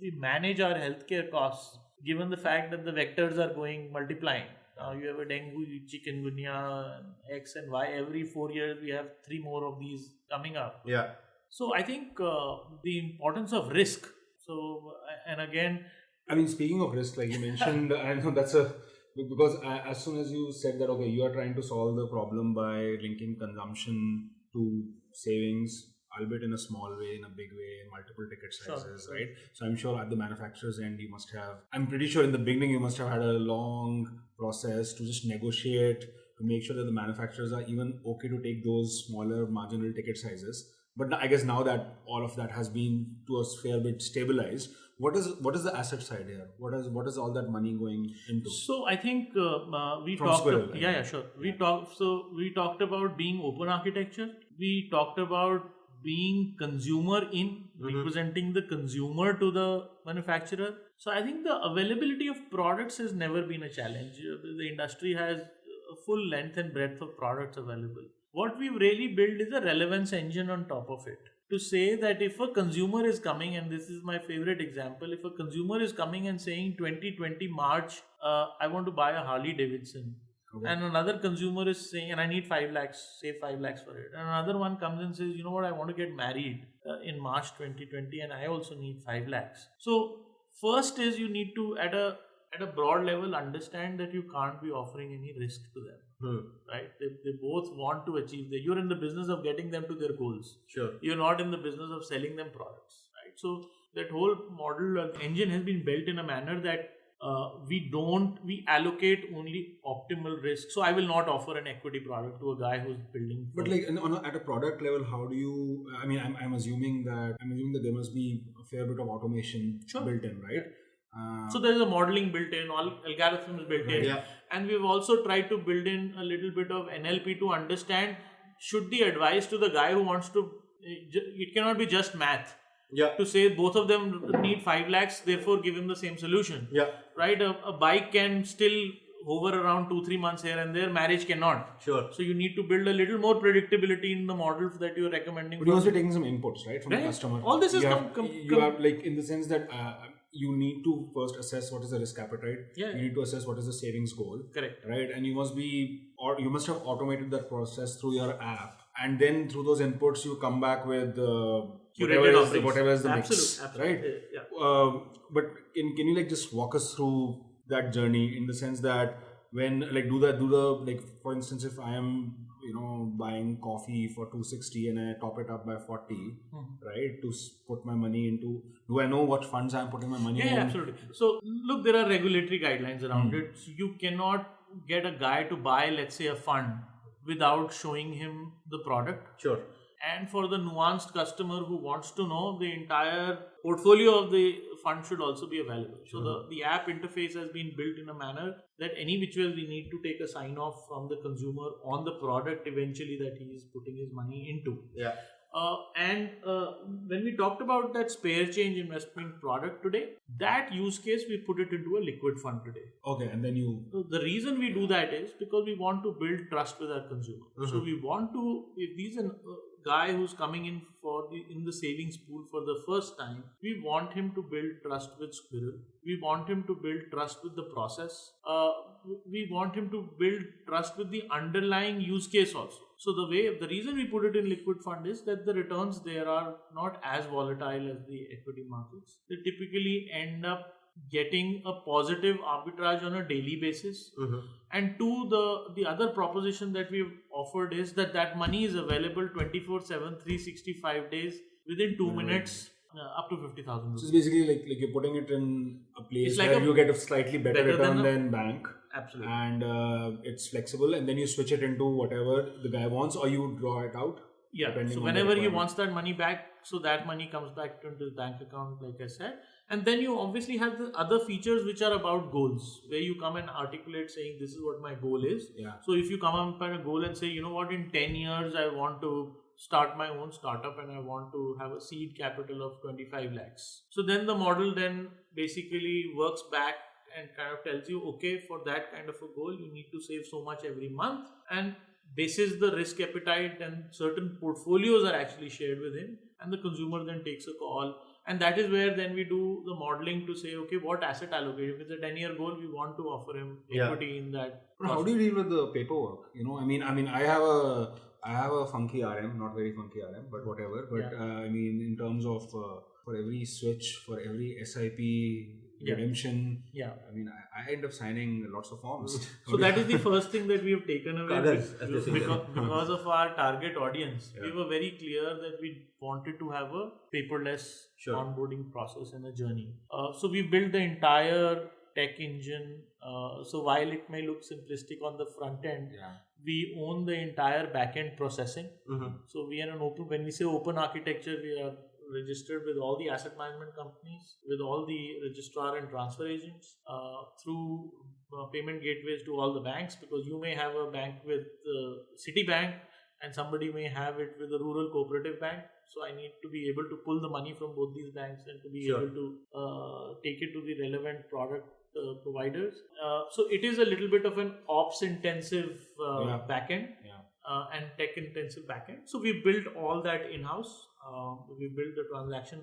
we manage our healthcare costs given the fact that the vectors are going multiplying. Now you have a dengue, chikungunya, X and Y. Every 4 years we have 3 more of these coming up. Yeah. So I think the importance of risk. So, and again, I mean, speaking of risk, like you mentioned, I know because as soon as you said that, okay, you are trying to solve the problem by linking consumption to savings, albeit in a small way, in a big way, multiple ticket sizes, right? So I'm sure at the manufacturer's end, I'm pretty sure in the beginning, you must have had a long process to just negotiate, to make sure that the manufacturers are even okay to take those smaller marginal ticket sizes. But I guess now that all of that has been to a fair bit stabilized, what is the asset side here? What is all that money going into? So I think we From talked. Squirrel, Sure. We talked about being open architecture. We talked about being consumer representing the consumer to the manufacturer. So I think the availability of products has never been a challenge. The industry has a full length and breadth of products available. What we've really built is a relevance engine on top of it. To say that if a consumer is coming, and this is my favorite example, if a consumer is coming and saying 2020 March, I want to buy a Harley Davidson. Okay. And another consumer is saying, and I need 5 lakhs, save 5 lakhs for it. And another one comes and says, you know what, I want to get married in March 2020 and I also need 5 lakhs. So first is you need to, at a broad level, understand that you can't be offering any risk to them. Right? They both want to achieve you're in the business of getting them to their goals. Sure. You're not in the business of selling them products. Right? So that whole model engine has been built in a manner that we allocate only optimal risk. So I will not offer an equity product to a guy who's building. But like at a product level, how do you? I mean, I'm assuming that there must be a fair bit of automation built in, right? So there's a modeling built in, all algorithms built in, and we've also tried to build in a little bit of NLP to understand should the advice to the guy who wants to. It cannot be just math. To say both of them need 5 lakhs, therefore give him the same solution. Right? A bike can still hover around 2-3 months here and there. Marriage cannot. Sure. So you need to build a little more predictability in the model that you're recommending. But you're also taking some inputs, right, from the customer. All this is you have like in the sense that you need to first assess what is the risk appetite. You need to assess what is the savings goal. Correct. Right, and you must have automated that process through your app, and then through those inputs you come back with whatever is the mix. Right. Yeah. But can you like just walk us through that journey in the sense that when like do the like for instance if I am buying coffee for 260 and I top it up by 40, right, to put my money into, do I know what funds I'm putting my money in? Yeah, absolutely. So look, there are regulatory guidelines around it. So you cannot get a guy to buy, let's say, a fund without showing him the product. Sure. And for the nuanced customer who wants to know, the entire portfolio of the fund should also be available. So the app interface has been built in a manner that any which way we need to take a sign off from the consumer on the product eventually that he is putting his money into. And when we talked about that spare change investment product today, that use case we put it into a liquid fund today. Okay, and then So the reason we do that is because we want to build trust with our consumer. So we want to, if these are guy who's coming in in the savings pool for the first time, we want him to build trust with Squirrel. We want him to build trust with the process. We want him to build trust with the underlying use case also. So the reason we put it in liquid fund is that the returns there are not as volatile as the equity markets. They typically end up getting a positive arbitrage on a daily basis. And two, the other proposition that we've offered is that money is available 24/7, 365 days within 2 minutes, up to 50,000 rupees. So it's basically like you're putting it in a place where you get a slightly better return than bank. Absolutely. And it's flexible, and then you switch it into whatever the guy wants, or you draw it out. Yeah. depending So on the whenever he requirement. wants that money back, so that money comes back into his bank account, like I said. And then you obviously have the other features which are about goals, where you come and articulate saying, this is what my goal is. Yeah. So if you come up with a goal and say, you know what, in 10 years, I want to start my own startup and I want to have a seed capital of 25 lakhs. So then the model then basically works back and kind of tells you, okay, for that kind of a goal, you need to save so much every month. And basis the risk appetite, and certain portfolios are actually shared with him, and the consumer then takes a call. And that is where then we do the modeling to say, okay, what asset allocation? If it's a 10-year goal, we want to offer him equity in that. But how do you deal with the paperwork? You know, I mean, I have a funky RM, not very funky RM, but whatever. But I mean, in terms of for every switch, for every SIP redemption, I mean, I end up signing lots of forms. So that is the first thing that we have taken away because of our target audience. We were very clear that we wanted to have a paperless onboarding process and a journey. So we built the entire tech engine. So while it may look simplistic on the front end, we own the entire back-end processing. So we are an open, when we say open architecture, we are registered with all the asset management companies, with all the registrar and transfer agents, through payment gateways to all the banks, because you may have a bank with Citibank and somebody may have it with a rural cooperative bank. So I need to be able to pull the money from both these banks and to be able to take it to the relevant product providers. So it is a little bit of an ops intensive backend and tech intensive backend. So we built all that in-house. We built the transaction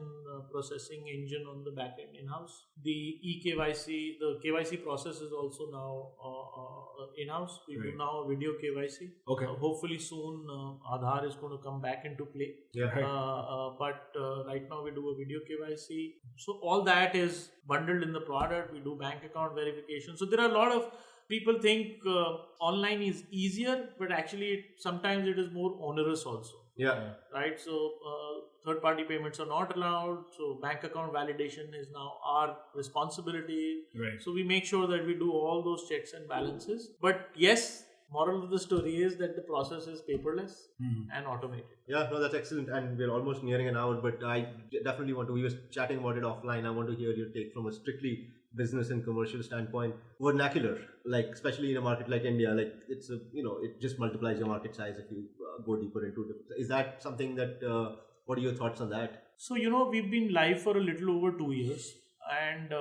processing engine on the backend in-house. The eKYC, the KYC process is also now in-house. We do now video KYC. Okay. Hopefully soon Aadhaar is going to come back into play. But right now we do a video KYC. So all that is bundled in the product. We do bank account verification. So there are a lot of people think online is easier, but actually sometimes it is more onerous also. Right. So third-party payments are not allowed. So bank account validation is now our responsibility. Right. So we make sure that we do all those checks and balances. But yes, moral of the story is that the process is paperless and automated. Yeah, no, that's excellent. And we're almost nearing an hour, but I definitely want to, we were chatting about it offline. I want to hear your take from a strictly business and commercial standpoint. Vernacular, like especially in a market like India, like it's a, you know, it just multiplies your market size if you go deeper into it. Is that something that, what are your thoughts on that? So, you know, we've been live for a little over 2 years. And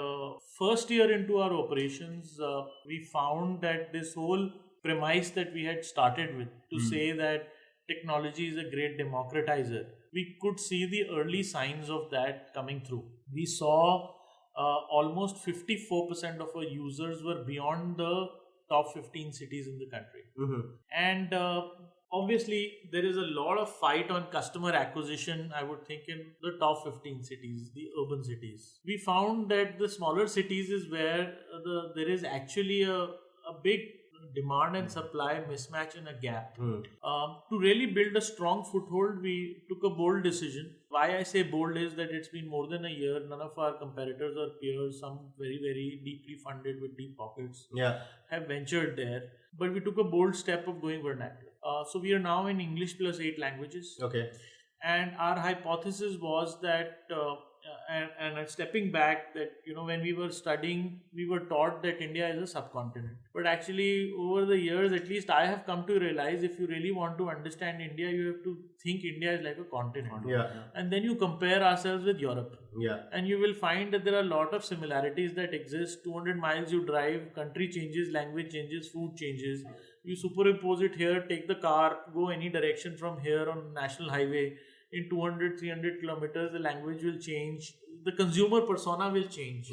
first year into our operations, we found that this whole premise that we had started with to say that technology is a great democratizer, we could see the early signs of that coming through. We saw almost 54% of our users were beyond the top 15 cities in the country. And obviously, there is a lot of fight on customer acquisition, I would think, in the top 15 cities, the urban cities. We found that the smaller cities is where there is actually a big demand and supply mismatch and a gap. To really build a strong foothold, we took a bold decision. Why I say bold is that it's been more than a year. None of our competitors or peers, some very, very deeply funded with deep pockets, have ventured there. But we took a bold step of going vernacular. So we are now in English plus 8 languages. Okay. And our hypothesis was that, and stepping back, that, you know, when we were studying, we were taught that India is a subcontinent. But actually, over the years, at least I have come to realize, if you really want to understand India, you have to think India is like a continent. And then you compare ourselves with Europe. And you will find that there are a lot of similarities that exist. 200 miles you drive, country changes, language changes, food changes. You superimpose it here, take the car, go any direction from here on national highway. In 200, 300 kilometers, the language will change. The consumer persona will change.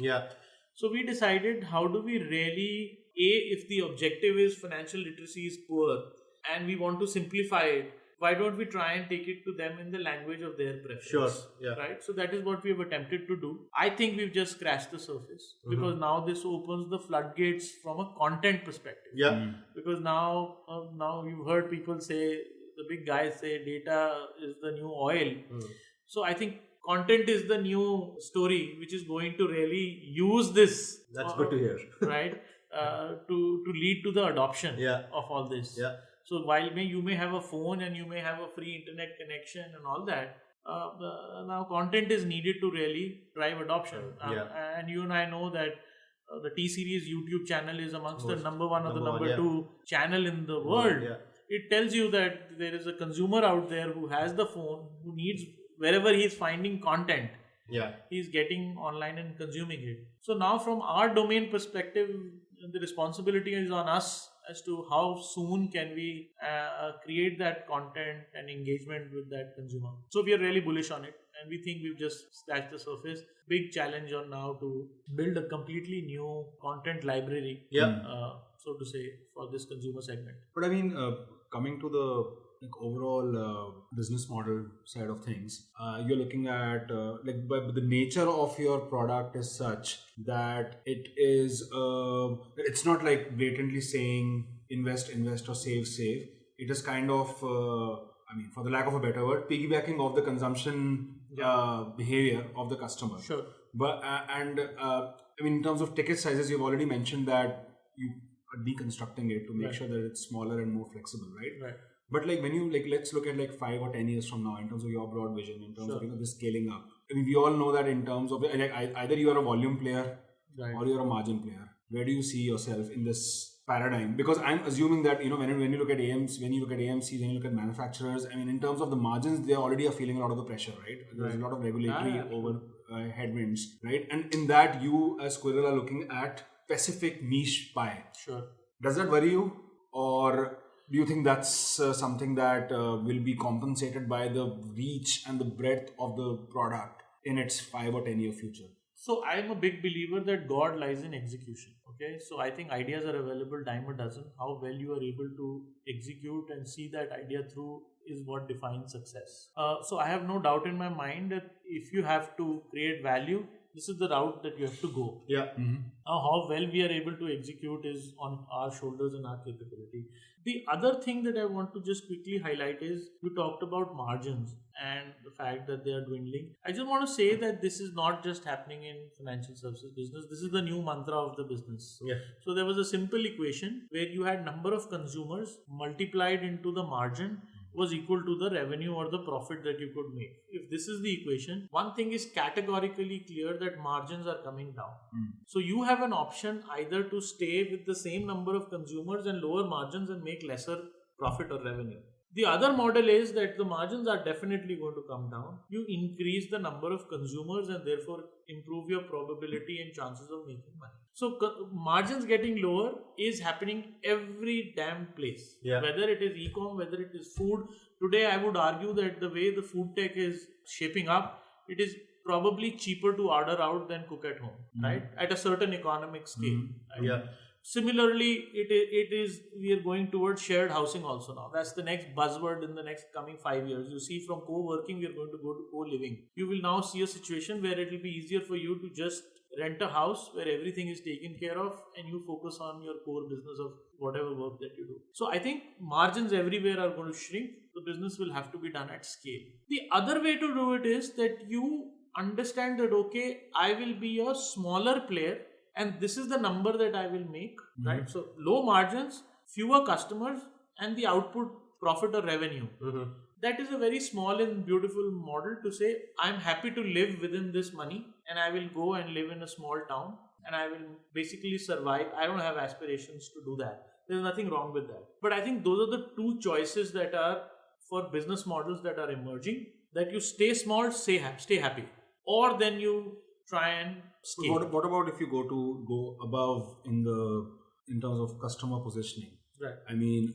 So we decided, how do we really, if the objective is financial literacy is poor and we want to simplify it, why don't we try and take it to them in the language of their preference? Right? So that is what we have attempted to do. I think we've just scratched the surface, because now this opens the floodgates from a content perspective. Because now you've heard people say, the big guys say data is the new oil. So I think content is the new story, which is going to really use this. That's good to hear. Right? To lead to the adoption of all this. So while you may have a phone and you may have a free internet connection and all that, now content is needed to really drive adoption. And you and I know that the T Series YouTube channel is amongst the number one or the number two channel in the world. It tells you that there is a consumer out there who has the phone, who needs, wherever he is finding content, he's getting online and consuming it. So now from our domain perspective, the responsibility is on us as to how soon can we create that content and engagement with that consumer. So we are really bullish on it, and we think we've just scratched the surface. Big challenge on now to build a completely new content library, so to say, for this consumer segment. But I mean, coming to the overall business model side of things, you're looking at but the nature of your product is such that it is it's not like blatantly saying invest or save. It is kind of I mean, for the lack of a better word, piggybacking off the consumption behavior of the customer. Sure. But I mean, in terms of ticket sizes, you've already mentioned that you are deconstructing it to make sure that it's smaller and more flexible, right? But like when you let's look at 5 or 10 years from now in terms of your broad vision, in terms of the scaling up. I mean, we all know that in terms of either you are a volume player or you're a margin player. Where do you see yourself in this paradigm? Because I'm assuming that when you look at AMCs, when you look at manufacturers, I mean, in terms of the margins, they already are feeling a lot of the pressure, right? There's a lot of regulatory headwinds, right? And in that, you as Squirrel are looking at specific niche pie. Sure. Does that worry you, or do you think that's something that will be compensated by the reach and the breadth of the product in its 5 or 10 year future? So I'm a big believer that God lies in execution. Okay, so I think ideas are available dime a dozen. How well you are able to execute and see that idea through is what defines success. So I have no doubt in my mind that if you have to create value, this is the route that you have to go. Now, how well we are able to execute is on our shoulders and our capability. The other thing that I want to just quickly highlight is we talked about margins and the fact that they are dwindling. I just want to say that this is not just happening in financial services business. This is the new mantra of the business. So there was a simple equation where you had number of consumers multiplied into the margin was equal to the revenue or the profit that you could make. If this is the equation, one thing is categorically clear that margins are coming down. So you have an option either to stay with the same number of consumers and lower margins and make lesser profit or revenue. The other model is that the margins are definitely going to come down. You increase the number of consumers and therefore improve your probability and chances of making money. So margins getting lower is happening every damn place. Whether it is e-com, whether it is food. Today I would argue that the way the food tech is shaping up, it is probably cheaper to order out than cook at home, right? At a certain economic scale. Similarly, it is we are going towards shared housing also now. That's the next buzzword in the next coming 5 years. You see, from co-working, we are going to go to co-living. You will now see a situation where it will be easier for you to just rent a house where everything is taken care of and you focus on your core business of whatever work that you do. So I think margins everywhere are going to shrink. The business will have to be done at scale. The other way to do it is that you understand that, okay, I will be a smaller player and this is the number that I will make, right? So low margins, fewer customers, and the output profit or revenue. That is a very small and beautiful model to say, I'm happy to live within this money and I will go and live in a small town and I will basically survive. I don't have aspirations to do that. There's nothing wrong with that. But I think those are the two choices that are for business models that are emerging, that you stay small, stay happy, or then you try and scale. What about if you go above in terms of customer positioning? Right. I mean,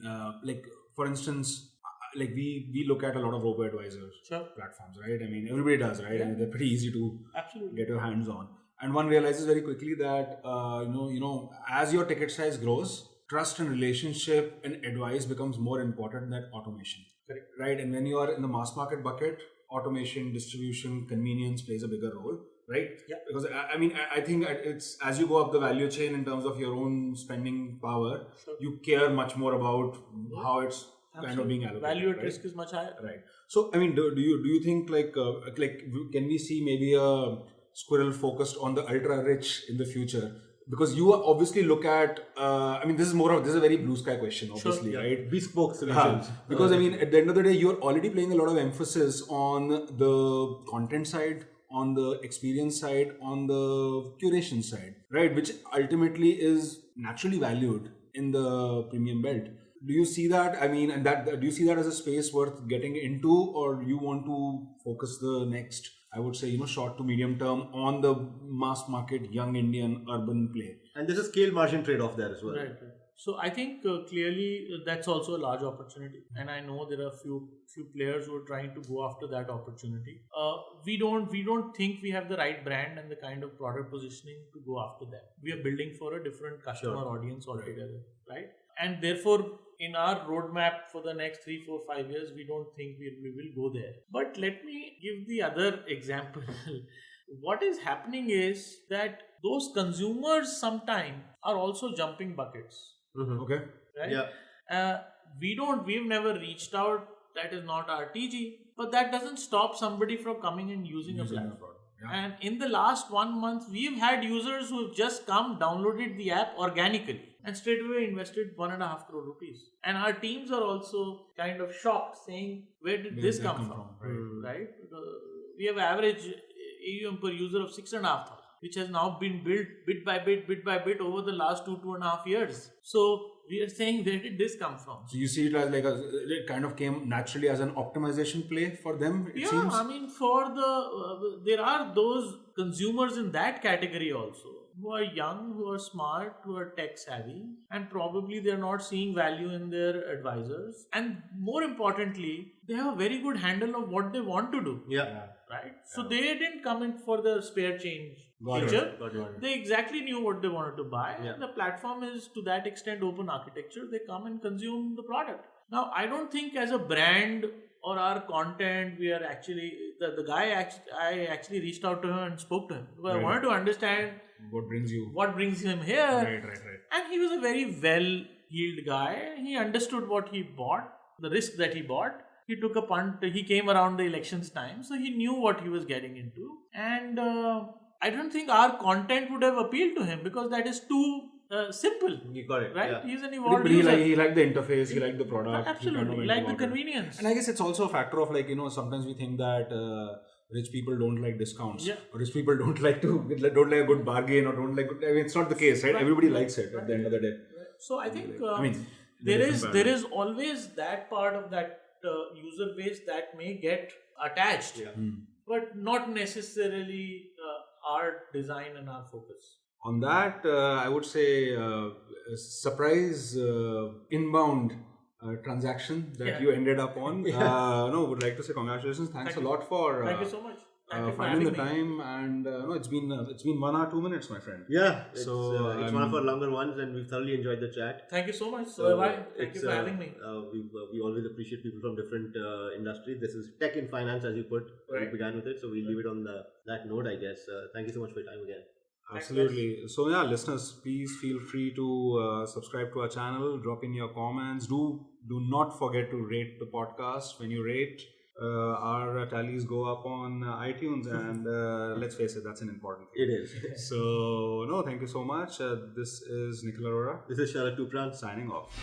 for instance, we look at a lot of robo-advisor platforms, right? I mean, everybody does, right? I mean, they're pretty easy to get your hands on. And one realizes very quickly that as your ticket size grows, trust and relationship and advice becomes more important than automation. Correct. Right? And when you are in the mass market bucket, automation, distribution, convenience plays a bigger role. Right? Because I think it's as you go up the value chain in terms of your own spending power, you care much more about how it's kind of being allocated. Value at risk is much higher. Right. So, I mean, do you think can we see maybe a Squirrel focused on the ultra rich in the future? because you obviously look at, this is a very blue sky question, obviously, yeah. right? Bespoke solutions. Because at the end of the day, you're already playing a lot of emphasis on the content side, on the experience side, on the curation side, right? Which ultimately is naturally valued in the premium belt. Do you see that? Do you see that as a space worth getting into, or you want to focus the next, I would say, short to medium term on the mass market, young Indian urban play? And there's a scale margin trade-off there as well. Right. So I think clearly that's also a large opportunity, and I know there are few players who are trying to go after that opportunity. We don't think we have the right brand and the kind of product positioning to go after that. We are building for a different customer audience altogether, right? And therefore, in our roadmap for the next 3, 4, 5 years, we don't think we will go there. But let me give the other example. What is happening is that those consumers sometimes are also jumping buckets. Mm-hmm. Okay. Right? Yeah. We've never reached out. That is not our TG. But that doesn't stop somebody from coming and using a platform. Yeah. And in the last 1 month, we've had users who have just come, downloaded the app organically, and straight away invested 1.5 crore rupees. And our teams are also kind of shocked, saying, where did this come from? Right? We have average AUM per user of 6,500, which has now been built bit by bit over the last 2.5 years. So we are saying, where did this come from? So you see it as it kind of came naturally as an optimization play for them, it seems? There are those consumers in that category also, who are young, who are smart, who are tech savvy, and probably they're not seeing value in their advisors. And more importantly, they have a very good handle of what they want to do. Yeah. Right? So they didn't come in for the spare change Got it. feature. Got it. They exactly knew what they wanted to buy. Yeah. And the platform is to that extent open architecture. They come and consume the product. Now, I don't think as a brand or our content, we are actually, the guy, I actually reached out to him and spoke to him. Because I wanted to understand What brings you? him here. Right. And he was a very well-heeled guy. He understood what he bought, the risk that he bought. He took a punt. He came around the elections time, so he knew what he was getting into. And I don't think our content would have appealed to him because that is too simple. You got it. Right? Yeah. He's an evolved But user. he liked the interface, he liked the product. Absolutely. He Like the went about it. convenience. And I guess it's also a factor of sometimes we think that rich people don't like discounts, Yeah. or rich people don't like a good bargain, or don't like. It's not the case, right? Everybody likes it at the end of the day. So I think there there is always that part of that user base that may get attached, but not necessarily our design and our focus. On that, I would say surprise inbound transaction that you ended up on. Would like to say congratulations. Thanks a lot for Thank you so much. Thank you for finding the having me. time. And it's been 1 hour 2 minutes, my friend. Yeah. It's So, one of our longer ones, and we've thoroughly enjoyed the chat. Thank you so much. So Thank you for having me. We always appreciate people from different industries. This is tech and finance, as you put. Right. We began with it, so we'll leave it on that note, I guess. Thank you so much for your time again. Absolutely. So yeah, listeners, please feel free to subscribe to our channel, drop in your comments. Do not forget to rate the podcast. When you rate, our tallies go up on iTunes, and let's face it, that's an important thing. It is. So thank you so much. This is Nikhil Arora This is Sharad Tupran signing off.